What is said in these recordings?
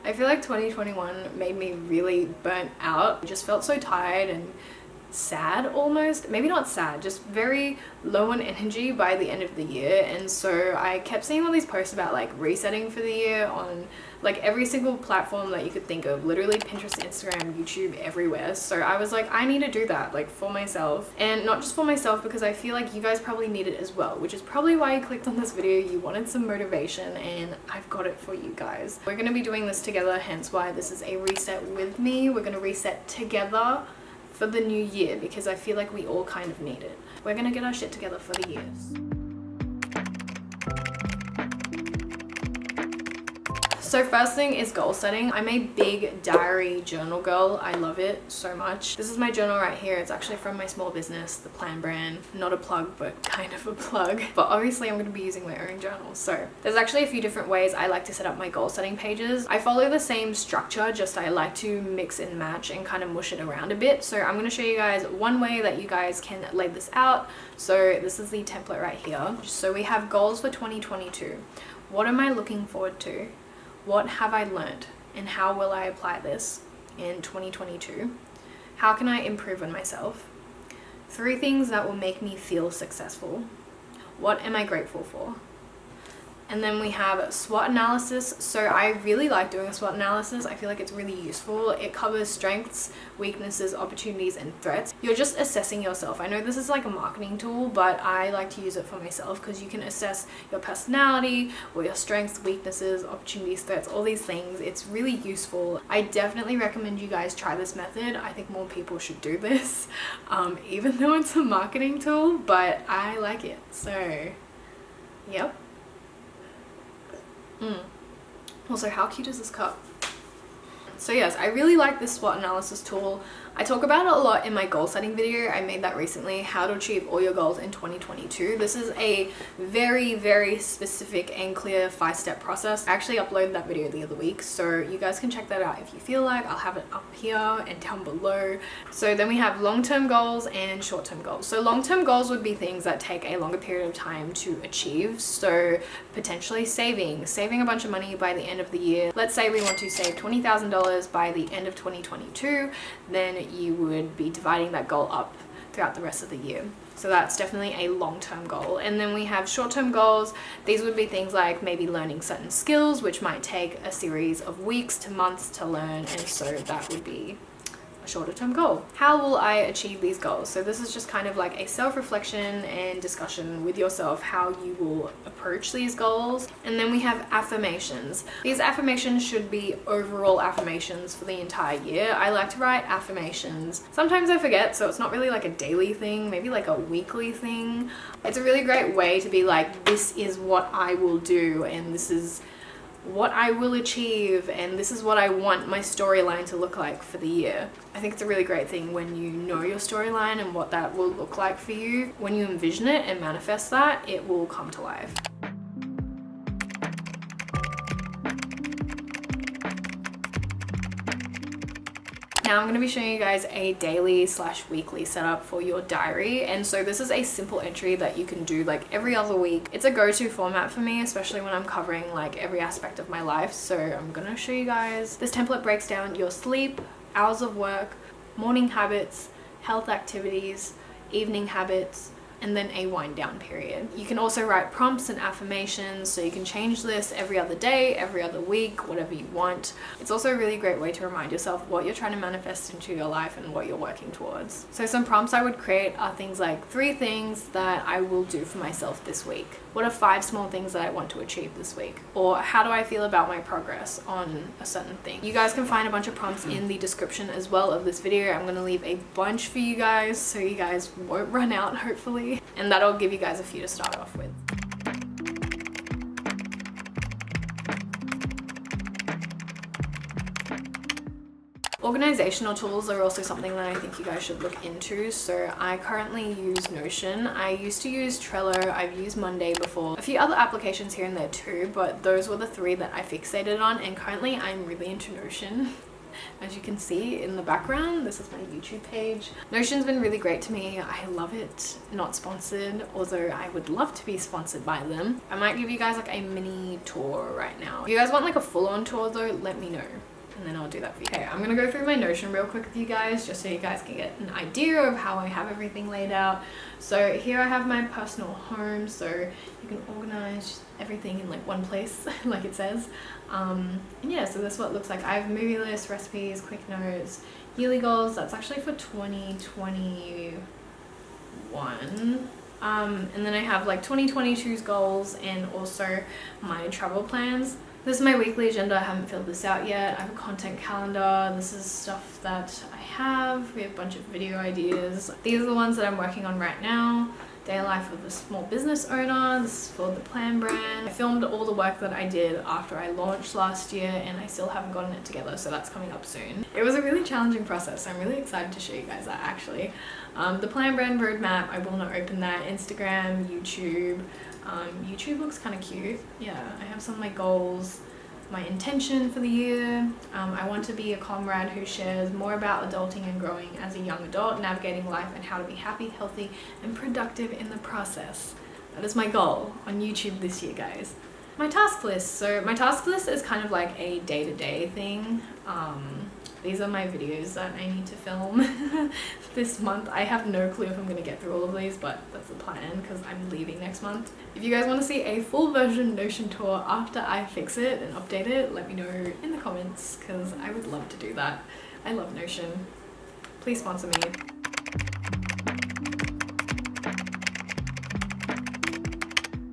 I feel like 2021 made me really burnt out. I just felt so tired and sad almost. Maybe not sad, just very low on energy by the end of the year. And so I kept seeing all these posts about like resetting for the year on like every single platform that you could think of, literally Pinterest, Instagram, YouTube, everywhere. So I was like, I need to do that like for myself, and not just for myself, because I feel like you guys probably need it as well, which is probably why you clicked on this video. You wanted some motivation, and I've got it for you guys. We're going to be doing this together, hence why this is a reset with me. We're going to reset together for the new year, because I feel like we all kind of need it. We're gonna get our shit together for the years. So first thing is goal setting. I'm a big diary journal girl. I love it so much. This is my journal right here. It's actually from my small business, The Plan Brand. Not a plug, but kind of a plug. But obviously I'm going to be using my own journal. So there's actually a few different ways I like to set up my goal setting pages. I follow the same structure, just I like to mix and match and kind of mush it around a bit. So I'm going to show you guys one way that you guys can lay this out. So this is the template right here. So we have goals for 2022. What am I looking forward to? What have I learned, and how will I apply this in 2022? How can I improve on myself? 3 things that will make me feel successful. What am I grateful for? And then we have SWOT analysis. So I really like doing a SWOT analysis. I feel like it's really useful. It covers strengths, weaknesses, opportunities, and threats. You're just assessing yourself. I know this is like a marketing tool, but I like to use it for myself, because you can assess your personality or your strengths, weaknesses, opportunities, threats, all these things. It's really useful. I definitely recommend you guys try this method. I think more people should do this, even though it's a marketing tool, but I like it. So, yep. Also, how cute is this cup? So yes, I really like this SWOT analysis tool. I talk about it a lot in my goal setting video. I made that recently, how to achieve all your goals in 2022. This is a very, very specific and clear 5-step process. I actually uploaded that video the other week, so you guys can check that out if you feel like. I'll have it up here and down below. So then we have long-term goals and short-term goals. So long-term goals would be things that take a longer period of time to achieve. So potentially saving a bunch of money by the end of the year. Let's say we want to save $20,000 by the end of 2022, then you would be dividing that goal up throughout the rest of the year. So that's definitely a long-term goal. And then we have short-term goals. These would be things like maybe learning certain skills, which might take a series of weeks to months to learn, and so that would be a shorter term goal. How will I achieve these goals? So this is just kind of like a self-reflection and discussion with yourself, how you will approach these goals. And then we have affirmations. These affirmations should be overall affirmations for the entire year. I like to write affirmations. Sometimes I forget, so it's not really like a daily thing, maybe like a weekly thing. It's a really great way to be like, this is what I will do, and this is what I will achieve, and this is what I want my storyline to look like for the year. I think it's a really great thing when you know your storyline and what that will look like for you. When you envision it and manifest that, it will come to life. Now I'm going to be showing you guys a daily/weekly setup for your diary. And so this is a simple entry that you can do like every other week. It's a go-to format for me, especially when I'm covering like every aspect of my life. So I'm going to show you guys. This template breaks down your sleep, hours of work, morning habits, health activities, evening habits, and then a wind down period. You can also write prompts and affirmations, so you can change this every other day, every other week, whatever you want. It's also a really great way to remind yourself what you're trying to manifest into your life and what you're working towards. So some prompts I would create are things like 3 things that I will do for myself this week. What are 5 small things that I want to achieve this week? Or how do I feel about my progress on a certain thing? You guys can find a bunch of prompts in the description as well of this video. I'm gonna leave a bunch for you guys so you guys won't run out, hopefully. And that'll give you guys a few to start off with. Organizational tools are also something that I think you guys should look into. So I currently use Notion. I used to use Trello. I've used Monday before. A few other applications here and there too, but those were the 3 that I fixated on, and currently I'm really into Notion. As you can see in the background, this is my YouTube page. Notion's been really great to me. I love it. Not sponsored, although I would love to be sponsored by them. I might give you guys like a mini tour right now. If you guys want like a full-on tour though, let me know, and then I'll do that for you. Okay, I'm gonna go through my Notion real quick with you guys, just so you guys can get an idea of how I have everything laid out. So here I have my personal home, so you can organize everything in like one place, like it says. And yeah, so this is what it looks like. I have movie lists, recipes, quick notes, yearly goals. That's actually for 2021. And then I have like 2022's goals and also my travel plans. This is my weekly agenda. I haven't filled this out yet. I have a content calendar. This is stuff that I have. We have a bunch of video ideas. These are the ones that I'm working on right now. Day life of a small business owner. This is for the Plan brand. I filmed all the work that I did after I launched last year, and I still haven't gotten it together, so that's coming up soon. It was a really challenging process. I'm really excited to show you guys that actually. The Plan brand roadmap, I will not open that. Instagram, YouTube. YouTube looks kind of cute. Yeah, I have some of my goals, my intention for the year. I want to be a comrade who shares more about adulting and growing as a young adult, navigating life and how to be happy, healthy, and productive in the process. That is my goal on YouTube this year, guys. My task list. So my task list is kind of like a day-to-day thing. These are my videos that I need to film this month. I have no clue if I'm going to get through all of these, but that's the plan because I'm leaving next month. If you guys want to see a full version Notion tour after I fix it and update it, let me know in the comments because I would love to do that. I love Notion. Please sponsor me.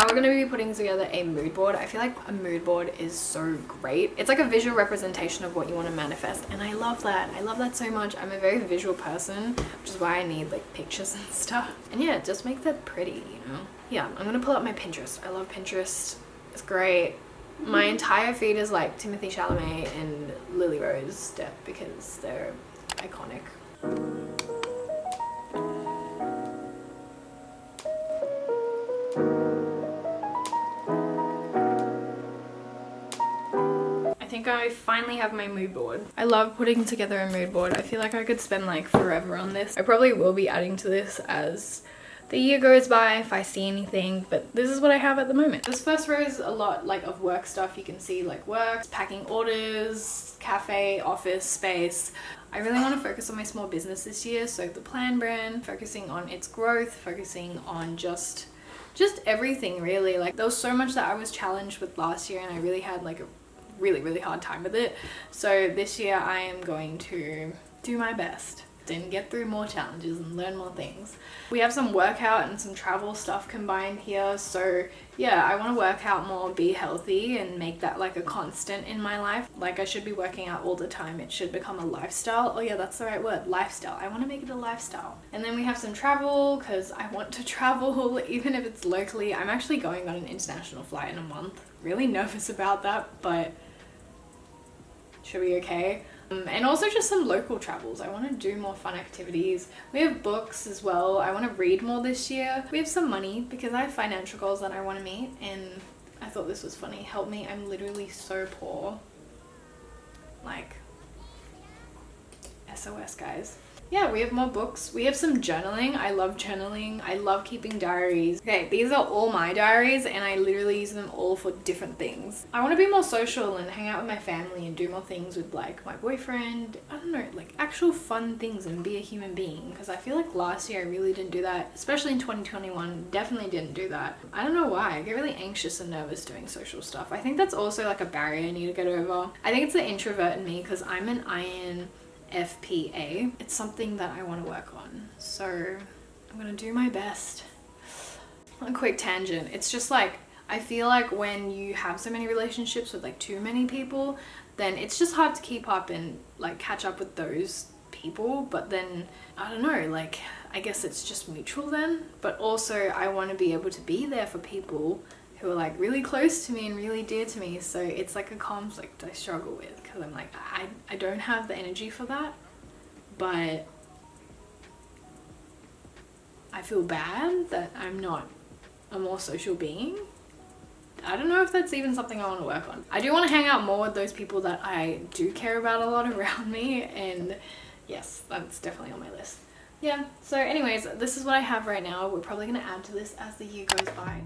We're going to be putting together a mood board. I feel like a mood board is so great. It's like a visual representation of what you want to manifest, and I love that. I love that so much. I'm a very visual person, which is why I need like pictures and stuff. And yeah, just make that pretty, you know? Yeah, I'm going to pull up my Pinterest. I love Pinterest. It's great. My entire feed is like Timothée Chalamet and Lily Rose Depp because they're iconic. I think I finally have my mood board. I love putting together a mood board. I feel like I could spend like forever on this. I probably will be adding to this as the year goes by if I see anything, but this is what I have at the moment. This first row is a lot like of work stuff. You can see like work, packing orders, cafe, office space. I really want to focus on my small business this year, so the Plan brand, focusing on its growth, focusing on just everything really. Like there was so much that I was challenged with last year and I really had like a really hard time with it. So this year I am going to do my best and get through more challenges and learn more things. We have some workout and some travel stuff combined here, so yeah, I want to work out more, be healthy, and make that like a constant in my life. Like I should be working out all the time. It should become a lifestyle. Oh yeah, that's the right word, lifestyle. I want to make it a lifestyle. And then we have some travel because I want to travel even if it's locally. I'm actually going on an international flight in a month. Really nervous about that, but should be okay. And also just some local travels. I want to do more fun activities. We have books as well. I want to read more this year. We have some money because I have financial goals that I want to meet, and I thought this was funny. Help me, I'm literally so poor. Like, SOS guys. Yeah, we have more books. We have some journaling. I love journaling. I love keeping diaries. Okay, these are all my diaries and I literally use them all for different things. I want to be more social and hang out with my family and do more things with like my boyfriend. I don't know, like actual fun things and be a human being, because I feel like last year I really didn't do that, especially in 2021. Definitely didn't do that. I don't know why. I get really anxious and nervous doing social stuff. I think that's also like a barrier I need to get over. I think it's the introvert in me because I'm an INFPA. It's something that I want to work on, so I'm gonna do my best. A quick tangent, it's just like I feel like when you have so many relationships with like too many people, then it's just hard to keep up and like catch up with those people. But then I don't know, like I guess it's just mutual then. But also I want to be able to be there for people who are like really close to me and really dear to me, so it's like a conflict I struggle with because I'm like I don't have the energy for that, but I feel bad that I'm not a more social being I don't know if that's even something I want to work on. I do want to hang out more with those people that I do care about a lot around me, and yes, that's definitely on my list. Yeah, so anyways, this is what I have right now. We're probably going to add to this as the year goes by.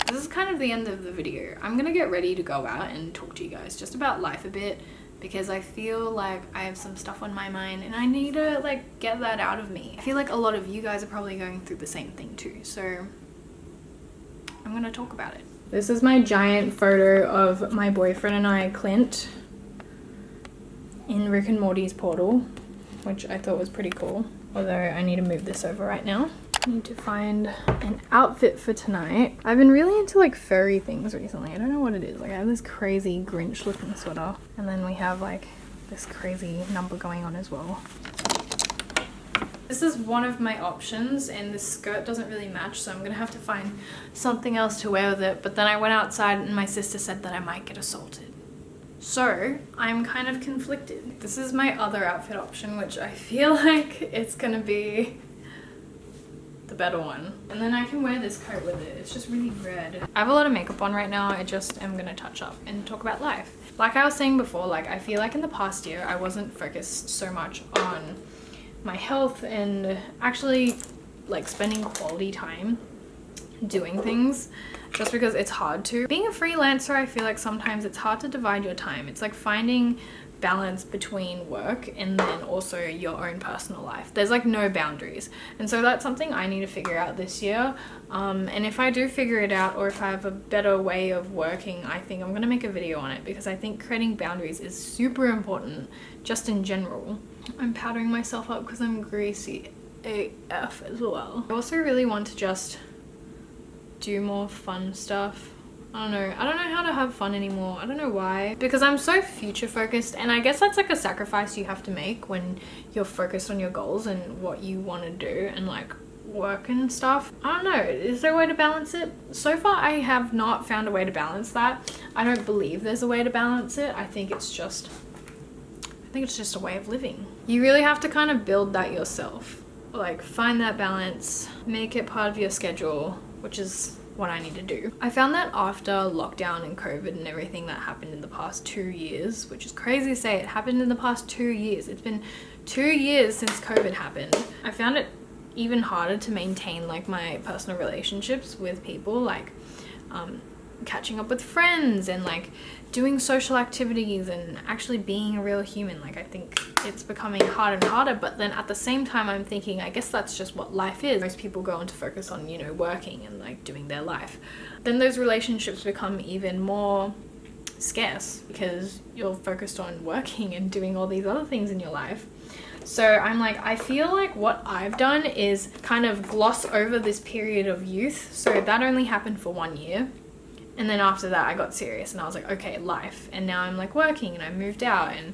This is kind of the end of the video. I'm gonna get ready to go out and talk to you guys just about life a bit, because I feel like I have some stuff on my mind and I need to like get that out of me. I feel like a lot of you guys are probably going through the same thing too, so I'm gonna talk about it. This is my giant photo of my boyfriend and I, Clint, in Rick and Morty's portal, which I thought was pretty cool. Although I need to move this over right now. I need to find an outfit for tonight. I've been really into like furry things recently. I don't know what it is. Like I have this crazy Grinch looking sweater, and then we have like this crazy number going on as well. This is one of my options, and this skirt doesn't really match, so I'm gonna have to find something else to wear with it. But then I went outside and my sister said that I might get assaulted. So I'm kind of conflicted. This is my other outfit option, which I feel like it's gonna be the better one. And then I can wear this coat with it. It's just really red. I have a lot of makeup on right now. I just am gonna touch up and talk about life. Like I was saying before, like I feel like in the past year I wasn't focused so much on my health and actually like spending quality time doing things, just because it's hard to. Being a freelancer, I feel like sometimes it's hard to divide your time. It's like finding balance between work and then also your own personal life. There's like no boundaries, and so that's something I need to figure out this year. And if I do figure it out, or if I have a better way of working, I think I'm gonna make a video on it, because I think creating boundaries is super important just in general. I'm powdering myself up because I'm greasy AF as well. I also really want to just do more fun stuff. I don't know how to have fun anymore. I don't know why, because I'm so future focused, and I guess that's like a sacrifice you have to make when you're focused on your goals and what you want to do and like work and stuff. I don't know, is there a way to balance it? So far I have not found a way to balance that. I don't believe there's a way to balance it. I think it's just a way of living. You really have to kind of build that yourself, like find that balance, make it part of your schedule, which is what I need to do. I found that after lockdown and COVID and everything that happened in the past 2 years, which is crazy to say, it happened in the past 2 years. It's been 2 years since COVID happened. I found it even harder to maintain like my personal relationships with people, like catching up with friends and like doing social activities and actually being a real human. Like I think it's becoming harder and harder, but then at the same time I'm thinking, I guess that's just what life is. Most people go on to focus on, you know, working and like doing their life. Then those relationships become even more scarce because you're focused on working and doing all these other things in your life. So I'm like, I feel like what I've done is kind of gloss over this period of youth. So that only happened for 1 year. And then after that I got serious and I was like, okay, life. And now I'm like working and I moved out and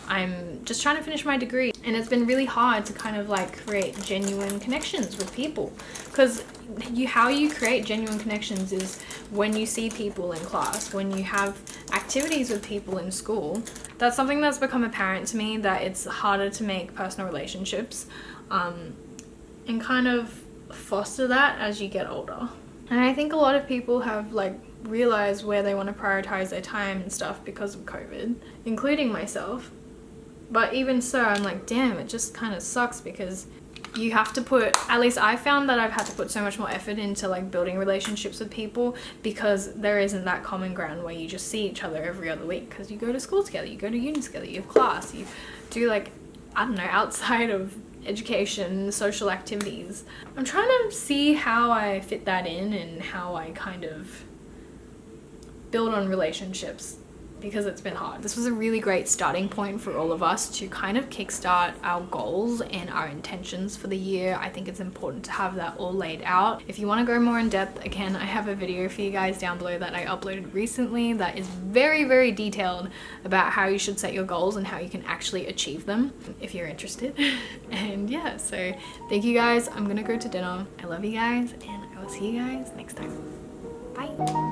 I'm just trying to finish my degree. And it's been really hard to kind of like create genuine connections with people, because how you create genuine connections is when you see people in class, when you have activities with people in school. That's something that's become apparent to me, that it's harder to make personal relationships and kind of foster that as you get older. And I think a lot of people have like realized where they want to prioritize their time and stuff because of COVID, including myself. But even so, I'm like, damn, it just kind of sucks, because you have to put, at least I found that I've had to put so much more effort into like building relationships with people, because there isn't that common ground where you just see each other every other week, because you go to school together, you go to uni together, you have class, you do like, I don't know, outside of education, social activities. I'm trying to see how I fit that in and how I kind of build on relationships, because it's been hard. This was a really great starting point for all of us to kind of kickstart our goals and our intentions for the year. I think it's important to have that all laid out. If you want to go more in depth, again, I have a video for you guys down below that I uploaded recently that is very, very detailed about how you should set your goals and how you can actually achieve them, if you're interested. And yeah, so thank you guys. I'm gonna go to dinner. I love you guys, and I will see you guys next time. Bye.